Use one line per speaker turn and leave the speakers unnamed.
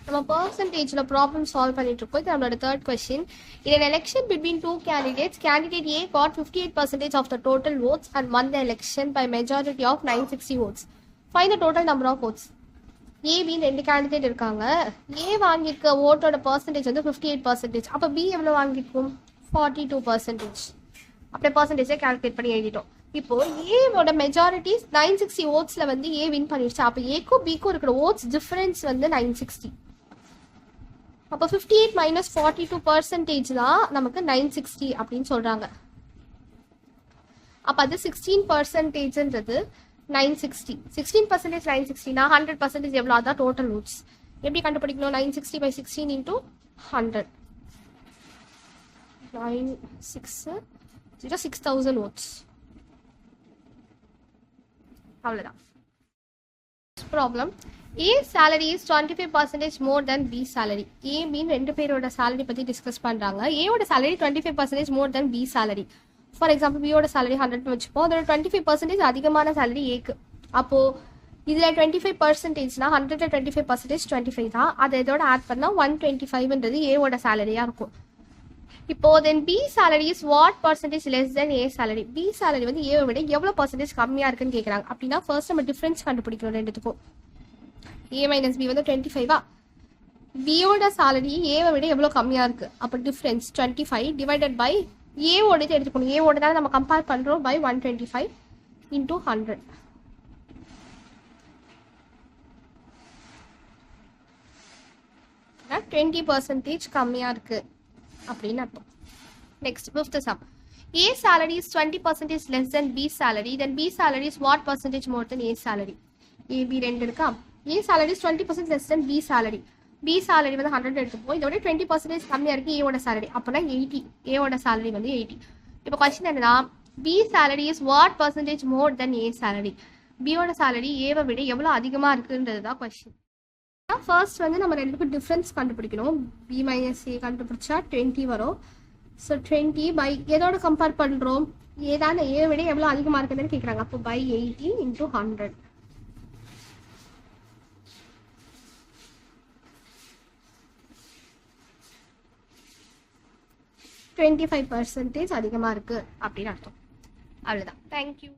நம்ம பர்சன்டேஜில் problem solve பண்ணிட்டு இருக்கோம். இது நம்மளோட third question. In an election between two candidates, candidate A got 58% of the total votes and won the election by majority of 960 votes. Find the total number of votes. A, B ரெண்டு candidate இருக்காங்க. A வாங்கியிருக்க ஓட்டோட percentage வந்து 58%. அப்போ B எவ்வளோ வாங்கியிருக்கும்? 42%. அப்படியே பர்சன்டேஜை calculate பண்ணி எழுதிட்டோம். இப்போ ஏவோட மெஜாரிட்டிஸ் 960 ஓட்ஸில் வந்து ஏ வின் பண்ணிடுச்சு. அப்போ ஏக்கும் பிக்கும் இருக்கிற ஓட்ஸ் டிஃபரன்ஸ் வந்து 960. அப்போ 58 minus 42% தான் நமக்கு 960 அப்படின்னு சொல்கிறாங்க. அப்போ அது 16%ன்றது 960. 16% 960 நான் 100% எவ்வளோ? அதான் டோட்டல் ஓட்ஸ். எப்படி கண்டுபிடிக்கணும்? 960 by 16 into 100. 6,000 votes. அவ்வளோதான். Problem. A salary is 25% more than B salary. A, B ரெண்டு பேரோட salary பற்றி டிஸ்கஸ் பண்ணுறாங்க. ஏவோட salary 25% more than B salary. For example பியோட salary 100 வச்சுப்போம். அதோட 25% அதிகமான salary ஏக்கு. அப்போது இதில் 25%னா 100ல் 25% 25 தான். அதை இதோட ஆட் பண்ணால் 125ன்றது ஏவோட சேலரியாக இருக்கும். இப்போ then B salary is what percentage less than A salary. B salary வந்து ஏவை விட எவ்வளோ பர்சன்டேஜ் கம்மியாக இருக்குன்னு கேட்குறாங்க. அப்படின்னா ஃபர்ஸ்ட் நம்ம டிஃப்ரென்ஸ் கண்டுபிடிக்கணும் ரெண்டுத்துக்கும். ஏ மைனஸ் பி வந்து 25வா? பியோட சேலரி ஏவை விட எவ்வளோ கம்மியாக இருக்குது. அப்போ டிஃப்ரென்ஸ் 25 டிவைடட் பை ஏவோடது எடுத்துக்கணும். ஏவோட தான் நம்ம கம்பேர் பண்ணுறோம் பை 125 இன்டூ 100. அப்படின்னா 20% கம்மியாக இருக்குது அப்படின்னு அர்த்தம். Next fifth some. A salary is 20% less than B salary, then B salary is what percentage more than A salary? A, B ரெண்டு இருக்கா? A salary is 20% less than B salary. B salary வந்து 100 எடுத்துப்போம். இதோட 20% கம்மியாக இருக்குது ஏவோட salary. அப்போனா 80. ஏவோட salary வந்து 80. இப்போ கொஸ்டின் என்னன்னா, B salary is what percentage more than A salary? Bயோட salary ஏவை விட எவ்வளோ அதிகமாக இருக்குன்றது தான் கொஸ்டின். ஃபர்ஸ்ட் வந்து நம்ம ரெண்டுக்கும் டிஃப்ரென்ஸ் கண்டுபிடிக்கணும். B மைனஸ் ஏ கண்டுபிடிச்சா 20 வரும். ஸோ 20 பை எதோட கம்பேர் பண்ணுறோம்? ஏதான ஏ விட எவ்வளோ அதிகமாக இருக்குதுன்னு கேட்குறாங்க. அப்போ பை 80 இன்டூ 100. 25% அதிகமாக இருக்குது அப்படின்னு அர்த்தம். அவ்வளோதான். தேங்க்யூ.